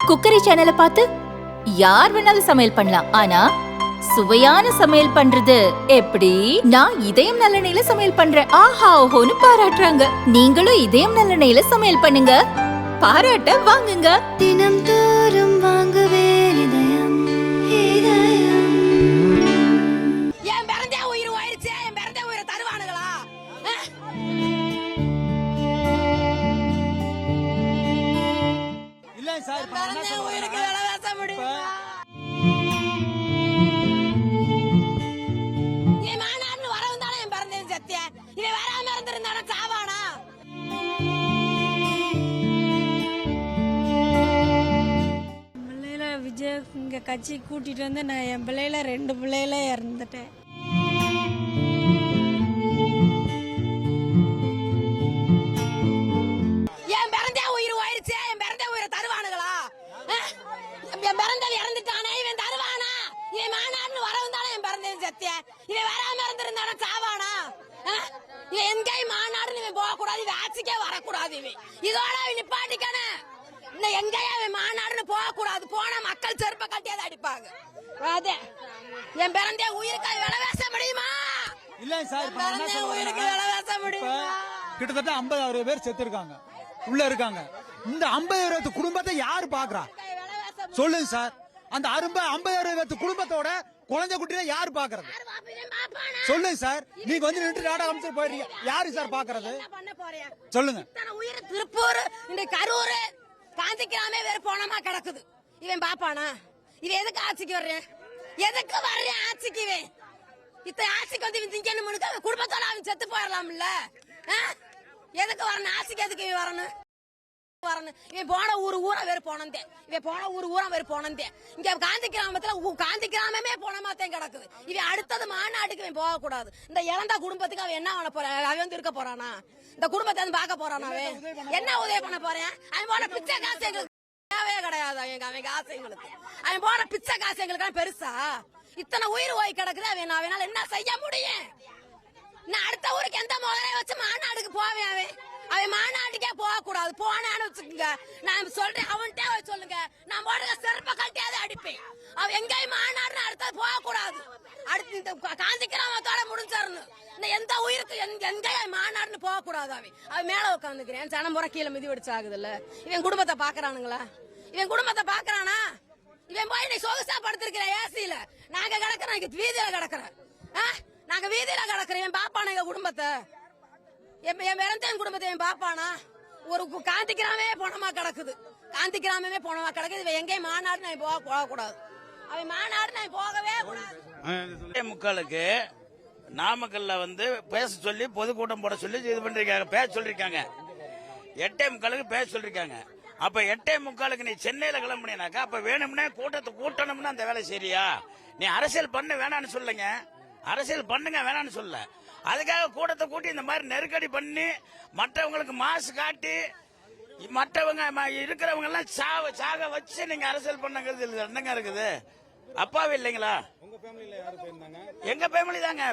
Cookery சேனலை பார்த்து யார் வேணாலும் சமையல் பண்ணலாம். ஆனா சுவையான சமையல் பண்றது எப்படி? நான் இதயம் நல்லெண்ணெயில சமையல் பண்றேன். ஆஹா ஓஹோன்னு பாராட்டுறாங்க. நீங்களும் இதயம் நல்லெண்ணெயில சமையல் பண்ணுங்க, பாராட்ட வாங்குங்க. தினம் தோறும் வாங்குவே இதயம் இதயம். என் பிறந்தே உயிர் போயிருச்சு, என் பிறந்தே உயிரை தருவானுங்களா? இல்ல சார், பிறந்தே உயிருக்கு விலை பேச முடியுமா? என் மாநாடுன்னு வரவும் தானே என் பிறந்தேன் சத்தியம். இவன் வராம இருந்திருந்தானே சாவானா? பிள்ளையில விஜய் இங்கே கட்சி கூட்டிகிட்டு வந்து நான் என் பிள்ளையில 2 பிள்ளையில இறந்துட்டேன். என் பிறந்தே உயிர் போயிருச்சு, என் பிறந்தே உயிரை தருவானுங்களா? என் பிறந்தவ இறந்துட்டானே, இவன் தருவானா? இவன் மாநாடுன்னு வரவும் தானே என் பிறந்தேன் சத்தியம். இவன் வராம இருந்திருந்தானே சாவானா? இவன் எங்கேயும் மாநாடுன்னு இவன் போக கூடாது, இவன் ஆட்சிக்கே வரக்கூடாது. இவன் இதோட அவன் நிப்பாட்டிக்கணும். இந்த எங்கேயும் அவன் மாநாடுன்னு போக கூடாது. போனா மக்கள் செருப்ப கட்டியாத அடிப்பாங்க. அதே என் பிறந்தே உயிருக்கு விலை பேச முடியுமா? இல்ல சார், பிறந்தே உயிருக்கு விலை பேச முடியுமா? கிட்டத்தட்ட 50,000 பேர் செத்து இருக்காங்க, உள்ள இருக்காங்க. இந்த 50,000 குடும்பத்தை யாரு பாக்குறா சொல்லுங்க சார். அந்த 50,000 குடும்பத்தோட குழந்தை குட்டியை யாரு பாக்குறது சொல்லுங்க சார். நீங்க வந்து நின்று நாடகம் அமைச்சு போயிடுறீங்க, யாரு சார் பாக்குறது சொல்லுங்க. உயிர் திருப்பூர், இந்த கரூர், காந்திக்கிராமே வேற போனமா கிடக்குது. இவன் பாப்பானா? இவன் எதுக்கு ஆட்சிக்கு வர்றேன்? எதுக்கு வர்றேன் ஆட்சிக்கு? இவன் இத்தனை ஆட்சிக்கு வந்து இவன் திங்கன்னு முழுக்க குடும்பத்தோட அவன் செத்து போயிடலாம்ல. எதுக்கு வரணும் ஆட்சிக்கு? எதுக்கு இவன் வரணும்? இவன் போன ஊரா வேறு போனந்தே. இவன் போன ஊரா வேறு போனந்தே. இங்க காந்தி கிராமத்துல காந்தி கிராமமே போனமாத்தான் கிடக்குது. இவன் அடுத்தது மாநாட்டுக்கு இவன் போக கூடாது. இந்த இழந்த குடும்பத்துக்கு அவன் என்ன பண்ண போறான்? அவன் வந்து இருக்க போறானா? இந்த குடும்பத்தை வந்து பார்க்க போறானா? அவன் என்ன உதவி பண்ண போறேன்? அவன் போன பிச்சை காசு எங்களுக்கு தேவையே கிடையாது. அவன் காசு எங்களுக்கு, அவன் போன பிச்சை காசு எங்களுக்கு பெருசா? இத்தனை உயிர் ஓய் கிடக்குது. அவனால என்ன செய்ய முடியும்? நான் அடுத்த ஊருக்கு எந்த முதலையை வச்சு மாநாடுக்கு போவேன்? அவன் மாநாட்டுக்கே போக கூடாது. போனான்னு வச்சுக்கோங்க, நான் சொல்றேன், அவன்கிட்ட சொல்லுங்க, நான் போடுற செருப்ப கட்டியாவது அடிப்பேன். அவன் எங்கேயும் மாநாடுன்னு அடுத்தது போக கூடாது. அடுத்து இந்த காந்தி கிராமத்தோட முடிஞ்சிடணும். இந்த எந்த உயிருக்கு எங்கேயும் மாநாடுன்னு போக கூடாது. அவன் மேல உட்காந்துக்கிறேன், சனமுறை கீழே மிதி வெடிச்சு ஆகுதுல்ல. இவன் குடும்பத்தை பாக்குறானுங்களா? இவன் குடும்பத்தை பாக்குறானா? இவன் போய் நீ சொகுசா படுத்திருக்கிறேன் ஏசியில. நாங்க கிடக்குறோம், வீதியில கிடக்குறேன். நாங்க வீதியில கிடக்குறேன். என் பாப்பான எங்க குடும்பத்தை, என் பிறந்தேன் குடும்பத்தை என் பாப்பானா? ஒரு காந்தி கிராமே போனமா கிடக்குது. காந்தி கிராமமே போனமா கிடக்குது. இவன் எங்கேயும் மாநாடு நான் போக கூடாது. அவன் மாநாடு நான் போகவே கூடாது. முக்காலுக்கு நாமக்கல்ல வந்து பேச சொல்லி பொதுக்கூட்டம் போட சொல்லி இது பண்ணிருக்காங்க, பேச சொல்லிருக்காங்க. 8:45 பேச சொல்லிருக்காங்க. அப்ப 8:45 நீ சென்னையில கிளம்புனாக்கா அப்ப வேணும்னே கூட்டத்தை கூட்டணும்னு அந்த வேலை சரியா? நீ அரசியல் பண்ண வேணான்னு சொல்லுங்க, அரசியல் பண்ணுங்க வேணான்னு சொல்ல. அதுக்காக கூட்டத்தை கூட்டி இந்த மாதிரி நெருக்கடி பண்ணி மற்றவங்களுக்கு மாசு காட்டி மற்றவங்க இருக்கிறவங்க எல்லாம் சாக வச்சு நீங்க அரசியல் பண்ணுங்கிறது என்னங்க இருக்குது? அப்பாவே இல்லைங்களா? எங்க ஃபேமிலி தாங்க.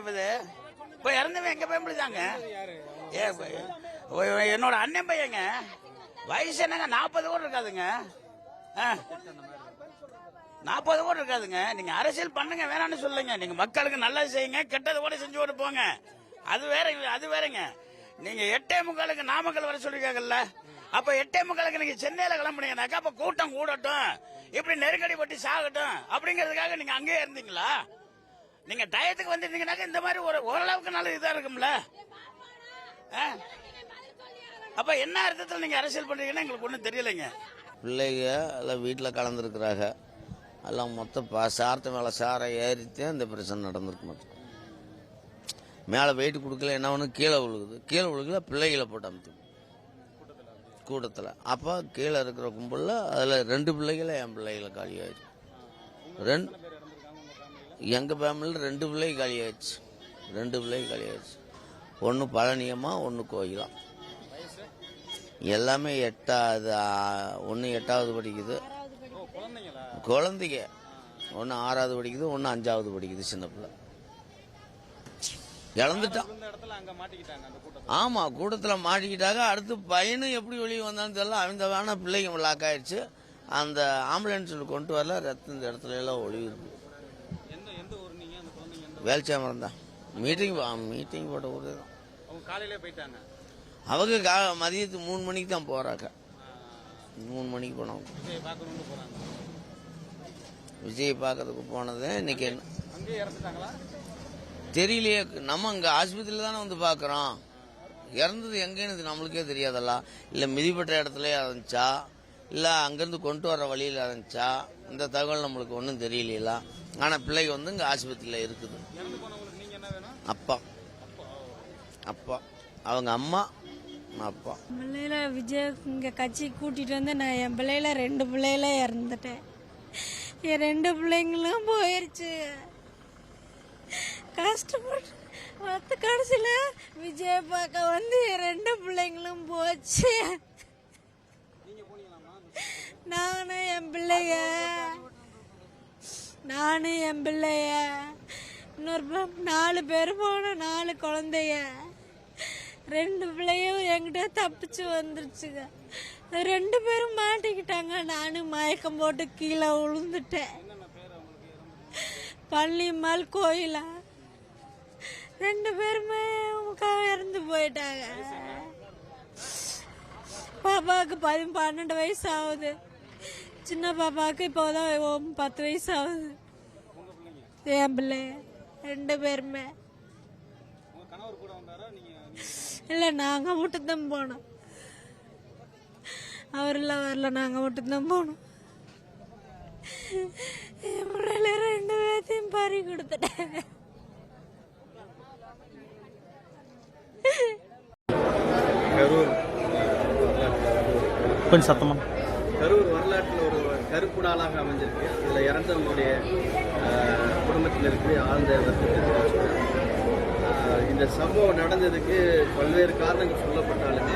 இப்ப இறந்தவன் எங்க ஃபேமிலி தாங்க. என்னோட அண்ணன் பையங்க. வயசு என்னங்க 40 கூட இருக்காதுங்க. 40 கூட இருக்காதுங்க. நீங்க அரசியல் பண்ணுங்க வேணான்னு சொல்லுங்க. நீங்க மக்களுக்கு நல்லது செய்யுங்க, கெட்டது கூட செஞ்சு ஓட்டு போங்க. அது வேறங்க. நீங்க 8:45 நாமக்கல் வர சொல்லிருக்காங்கல்ல. அப்ப 8:45 நீங்க சென்னையில கிளம்புனீங்கன்னாக்கா அப்ப கூட்டம் கூடட்டும், இப்படி நெருக்கடி பட்டு சாகட்டும் அப்படிங்கறதுக்காக நீங்க அங்கேயே இருந்தீங்களா? நீங்க டயத்துக்கு வந்துருந்தீங்கன்னாக்கா இந்த மாதிரி ஓரளவுக்கு நல்ல இதா இருக்கும்ல. அப்ப என்ன அர்த்தத்தில் நீங்க அரசியல் பண்றீங்கன்னா எங்களுக்கு ஒன்றும் தெரியலைங்க. பிள்ளைங்க எல்லாம் வீட்டில் கலந்துருக்குறாங்க. எல்லாம் மொத்தம் சாரத்து மேலே சாரை ஏறித்தான் இந்த பிரச்சனை நடந்திருக்கு. மொத்தம் மேலே வெயிட் கொடுக்கல, என்ன ஒன்று கீழே விழுகுல பிள்ளைகளை போட்டு அமுத்து கூட்டத்தில். அப்போ கீழே இருக்கிற கும்பலில் அதில் 2 பிள்ளைகளை என் பிள்ளைகளை காலியாயிடுச்சு. எங்கள் ஃபேமிலியில் 2 பிள்ளை காலியாயிடுச்சு. 2 பிள்ளை காலியாயிடுச்சு. ஒன்று பழனியம்மா, ஒன்று கோயிலாம். எல்லாமே 8வது, 8வது படிக்குது குழந்தைங்க. ஒன்று 6வது படிக்குது, ஒன்று 5வது படிக்குது. சின்ன பிள்ளை இழந்துட்டான். ஆமா, கூட்டத்தில் மாட்டிக்கிட்டாங்க. அடுத்து பையனும் எப்படி வெளியே வந்தான்னு தெரியல. அவங்க வேணா பிள்ளைங்க லாக் ஆயிடுச்சு. அந்த ஆம்புலன்ஸில் கொண்டு வரல, ரத்தம் இந்த இடத்துல எல்லாம் ஒளிவிருக்கு. வேல்சாமரம் தான். மீட்டிங் போட்ட ஊர் தான். காலையிலே போயிட்டாங்க. அவங்க மதியத்துக்கு 3 மணிக்கு தான் போறாங்க. 3 மணிக்கு போனவங்க விஜய் பார்க்கறதுக்கு போனது. இன்னைக்கு தெரியலையே, நம்ம இங்க ஆஸ்பத்திரியில தானே வந்து பாக்குறோம். இறந்தது எங்கன்னு நம்மளுக்கே தெரியாதல்ல. இல்ல மிதிப்பட்ட இடத்துல இருந்துச்சா, இல்ல அங்கிருந்து கொண்டு வர வழியில இருந்துச்சா, இந்த தகவல் நம்மளுக்கு ஒன்றும் தெரியல. ஆனா பிள்ளைங்க வந்து இங்க ஆஸ்பத்திரியில இருக்குது. அப்பா அப்பா அவங்க அம்மா அப்பா. பிள்ளையில விஜய் இங்கே கட்சி கூட்டிகிட்டு வந்து நான் என் பிள்ளையில 2 பிள்ளையில இறந்துட்டேன். என் 2 பிள்ளைங்களும் போயிடுச்சு. கஷ்டப்பட்டு மற்ற கடைசியில் விஜய் பார்க்க வந்து என் 2 பிள்ளைங்களும் போச்சு. நானும் என் பிள்ளைய இன்னொரு 4 பேர் போனோம். 4 குழந்தைய, 2 பிள்ளையும் என்கிட்ட தப்பிச்சு வந்துருச்சுங்க. 2 பேரும் மாட்டிக்கிட்டாங்க. நானும் மயக்கம் போட்டு கீழே விழுந்துட்டேன். பள்ளிமால் கோயிலா 2 பேருமே இறந்து போயிட்டாங்க. பாப்பாவுக்கு 12 வயசு ஆகுது. சின்ன பாப்பாவுக்கு இப்போதான் 10 வயசு ஆகுது. என் பிள்ளை 2 பேருமே இல்லை, நாங்க மட்டும்தான் போனோம். அவரெல்லாம் வரல, நாங்க மட்டும்தான் போனோம். என் பிள்ளைல 2 பேர்த்தையும் பறி கொடுத்துட்டேன். கொஞ்சம் சத்தமா. கரூர் வரலாற்றில் ஒரு கருப்பு நாளாக அமைஞ்சிருக்கு. இதில் இறந்தவங்களுடைய குடும்பத்தினருக்கு ஆழ்ந்த வருத்தத்தை. இந்த சம்பவம் நடந்ததுக்கு பல்வேறு காரணங்கள் சொல்லப்பட்டாலுமே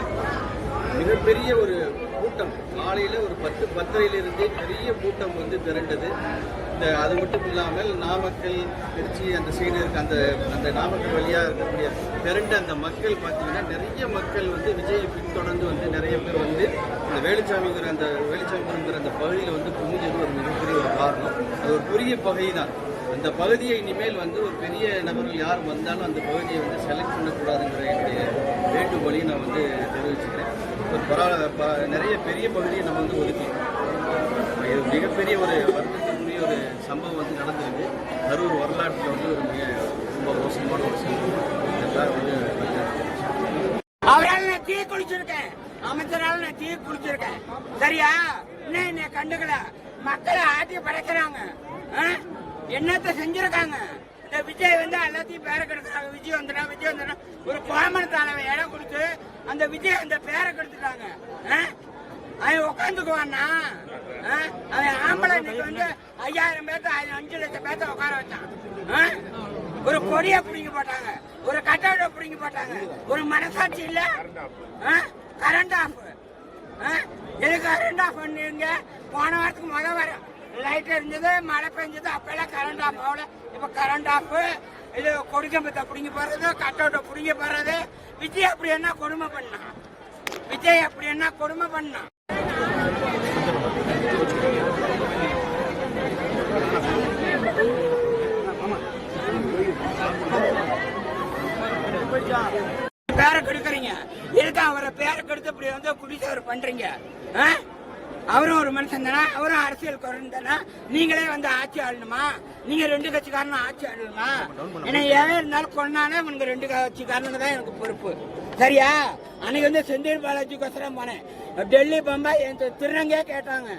மிகப்பெரிய ஒரு கூட்டம், காலையில் ஒரு 10-10:30 பெரிய கூட்டம் வந்து திரண்டது. அது மட்டும் இல்லாமல் நாமக்கல், திருச்சி அந்த சைடு இருக்க அந்த நாமக்கல் வழியாக இருக்கக்கூடிய திரண்ட அந்த மக்கள் பார்த்தீங்கன்னா நிறைய மக்கள் வந்து விஜயை பின்தொடர்ந்து வந்து நிறைய பேர் வந்து இந்த வேலுச்சாமிங்கிற அந்த பகுதியில் வந்து குமிஞ்சது ஒரு மிகப்பெரிய ஒரு காரணம். அது ஒரு பெரிய பகுதி தான். அந்த பகுதியை இனிமேல் வந்து ஒரு பெரிய நபர்கள் யார் வந்தாலும் அந்த பகுதியை வந்து செலக்ட் பண்ணக்கூடாதுங்கிற என்னுடைய வேண்டுகோளையும் நான் வந்து தெரிவிச்சுக்கிறேன். ஒரு நிறைய பெரிய பகுதியை நம்ம வந்து ஒதுக்கலாம். இது மிகப்பெரிய ஒரு வருத்தத்திற்குரிய ஒரு சம்பவம் வந்து நடந்திருக்கு. கரூர் வரலாற்றில் வந்து ஒரு ரொம்ப மோசமான ஒரு சம்பவம். இதெல்லாம் வந்து அவரால் நான் தீ குளிச்சிருக்கேன், அமைச்சரால் நான் தீ குளிச்சிருக்கேன். சரியா? என்ன கண்டுக்கல. மக்களை ஆட்டி படைக்கிறாங்க. என்னத்த செஞ்சிருக்காங்க? இந்த விஜய் வந்து எல்லாத்தையும் பேரை கெடுக்கிறாங்க. விஜய் வந்துடா ஒரு கோமணத்தால இடம் கொடுத்து அந்த விஜய் அந்த பேரை கெடுத்துட்டாங்க. அவன் உட்காந்துக்குவான்னா, அவன் ஆம்பளை இன்னைக்கு வந்து 5000 பேர்த்த 5 லட்சம் பேர்த்த உட்கார வச்சான். ஒரு கொடிய பிடிங்கி போட்டாங்க, ஒரு கட்டோட பிடிங்கி போட்டாங்க. ஒரு மனசாட்சி இல்ல. Current off. எதுக்கு கரண்ட் ஆஃப் பண்ணுங்க? போன வாரத்துக்கு வாரம் லைட் இருந்தது, மழை பெஞ்சது, அப்பெல்லாம் கரண்ட் ஆஃப் ஆகல. இப்ப கரண்ட் ஆஃப். இது கொடிக்கம்பத்தை பிடிங்கி போறது, கட்டோட்ட பிடிங்கி போறது. விஜய் அப்படி என்ன கொடுமை பண்ணான்? விஜய் அப்படி என்ன கொடுமை பண்ணான்? பேரை கெடுக்கிறீங்க. எதுக்கு அவரை பேரை கெடுத்து இப்படி வந்து குடிசவர் பண்றீங்க? அவரும் ஒரு மனுஷன் தானே, அவரும் அரசியல் குரல் தானே. நீங்களே வந்து ஆட்சி ஆளணுமா? நீங்க 2 கட்சிக்காரனும் ஆட்சி ஆளணுமா? ஏன்னா ஏன் இருந்தாலும் கொண்டானே உனக்கு 2 கட்சிக்காரனுங்க தான் எனக்கு பொறுப்பு. சரியா? அன்னைக்கு வந்து செந்தில் பாலாஜிக்கோசரம் போனேன். டெல்லி, பம்பாய், திருநங்கே கேட்டாங்க,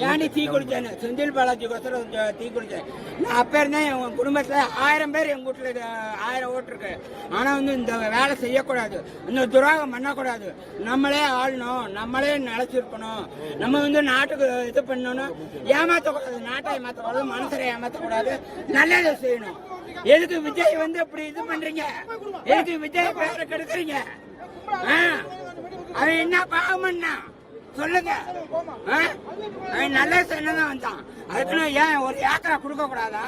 ஏன் நீ தீ குளிச்சேன்னு. செந்தில் பாலாஜிக்கோசரம் தீ குளிச்சேன். நான் அப்ப இருந்தேன். என் குடும்பத்துல 1000 பேர் எங்க வீட்டுல 1000 ஓட்டு இருக்கு. ஆனா வந்து இந்த வேலை செய்யக்கூடாது, இந்த துரோகம் பண்ணக்கூடாது. நம்மளே ஆளணும், நம்மளே நிலைச்சிருக்கணும். நம்ம வந்து நாட்டுக்கு இது பண்ணணும். ஏமாத்தக்கூடாது, நாட்டை ஏமாத்தக்கூடாது, மனுஷரை ஏமாத்தக்கூடாது, நல்லதை செய்யணும். எதுக்கு விஜய் வந்து இப்படி இது பண்றீங்க? எதுக்கு விஜய் பேரை கெடுக்கிறீங்க? அவன் என்ன பாவம் பண்ணா சொல்லுங்க. அவன் நல்ல சொன்னதான் வந்தான். அதுக்குன்னு ஏன் ஒரு ஏக்கரை கொடுக்க கூடாதா?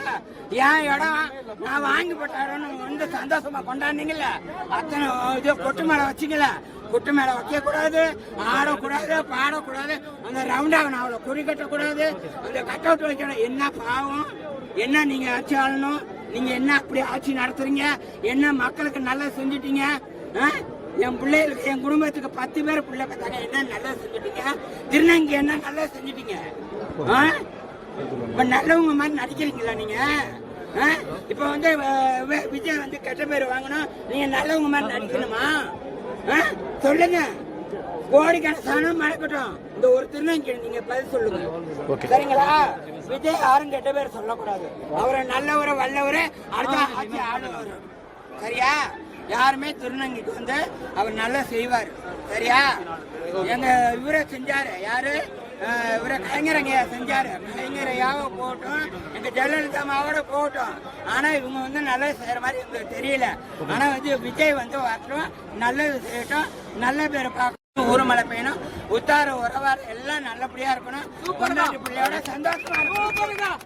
ஏன் இடம் நான் வாங்கி போட்டாருன்னு வந்து சந்தோஷமா கொண்டாடுனீங்கல்ல, அத்தனை இது கொட்டு மேல வச்சிங்கல்ல, குட்டு மேல வைக்க கூடாது, ஆடக்கூடாது, பாடக்கூடாது, அந்த ரவுண்டாக அவளை குறி கட்டக்கூடாது, அந்த கட் அவுட் வைக்கணும். என்ன பாவம், என்ன நீங்க ஆட்சி ஆளணும், நீங்க என்ன அப்படி ஆட்சி நடத்துறீங்க, என்ன மக்களுக்கு நல்லா செஞ்சுட்டீங்க? என் பிள்ளைகளுக்கு, என் குடும்பத்துக்கு 10 பேர் பிள்ளை பார்த்தாங்க, என்ன நல்லா செஞ்சுட்டீங்க? திருநங்கை என்ன நல்லா செஞ்சுட்டீங்க? இப்ப நல்லவங்க மாதிரி நடிக்கிறீங்களா நீங்க? இப்ப வந்து விஜய் வந்து கெட்ட பேர் வாங்கணும், நீங்க நல்லவங்க மாதிரி நடிக்கணுமா? சொல்லுங்க. கோடிக்கணக்கான மறக்கட்டும், இந்த ஒரு திருநங்கை நீங்க பதில் சொல்லுங்க. சரிங்களா? விஜய் யாரும் கெட்ட பேர் சொல்லக்கூடாது. அவரை நல்லவரை வல்லவரை அடுத்த ஆட்சி ஆளுவார். சரியா? யாருமே திருநங்கைக்கு வந்து அவர் நல்லா செய்வார். சரியா? எங்க இவரை செஞ்சாரு, யாரு இவரை கலைஞரங்க செஞ்சாரு. கலைஞரையாக போகட்டும், எங்க ஜெயலலிதா அம்மாவோட போகட்டும். ஆனா இவங்க வந்து நல்லது செய்யற மாதிரி எங்களுக்கு தெரியல. ஆனா வந்து விஜய் வந்து வரட்டும், நல்லது செய்யட்டும், நல்ல பேரை பார்க்கணும், ஒரு மழை பெய்யணும், உத்தார உறவார எல்லாம் நல்லபடியா இருக்கணும், பொண்டாட்டி பிள்ளையோட சந்தோஷமா இருக்கணும்.